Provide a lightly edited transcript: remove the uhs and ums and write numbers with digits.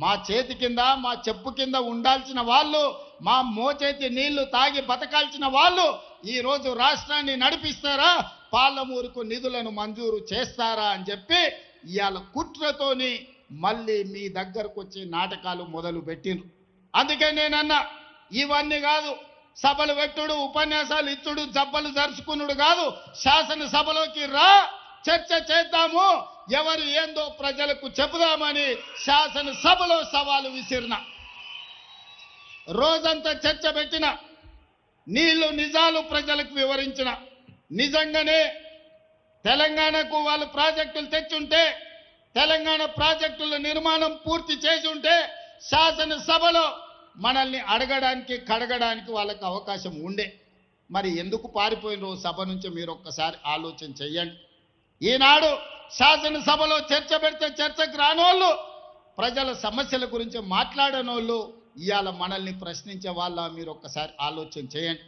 మా చేతి కింద మా చెప్పు కింద ఉండాల్సిన వాళ్ళు, మా మోచేతి నీళ్లు తాగి బతకాల్సిన వాళ్ళు ఈరోజు రాష్ట్రాన్ని నడిపిస్తారా, పాలమూరుకు నిధులను మంజూరు చేస్తారా అని చెప్పి ఇవాళ కుట్రతోని మళ్ళీ మీ దగ్గరకు వచ్చి నాటకాలు మొదలు పెట్టిండ్రు. అందుకే నేనన్నా ఇవన్నీ కాదు, సభలు పెట్టుడు, ఉపన్యాసాలు ఇచ్చుడు, జబ్బలు జరుచుకునుడు కాదు, శాసనసభలోకి రా, చర్చ చేద్దాము, ఎవరు ఏందో ప్రజలకు చెబుదామని శాసనసభలో సవాలు విసిరిన. రోజంతా చర్చ పెట్టిన, నీళ్లు నిజాలు ప్రజలకు వివరించిన. నిజంగానే తెలంగాణకు వాళ్ళు ప్రాజెక్టులు తెచ్చుంటే, తెలంగాణ ప్రాజెక్టుల నిర్మాణం పూర్తి చేసి ఉంటే శాసనసభలో మనల్ని అడగడానికి కడగడానికి వాళ్ళకి అవకాశం ఉండే. మరి ఎందుకు పారిపోయిన సభ నుంచి మీరు ఒక్కసారి ఆలోచన చెయ్యండి. ఈనాడు శాసనసభలో చర్చ పెడితే చర్చకు రానోళ్ళు, ప్రజల సమస్యల గురించి మాట్లాడనోళ్ళు ఇవాళ మనల్ని ప్రశ్నించే వాళ్ళ మీరు ఒక్కసారి ఆలోచన చేయండి.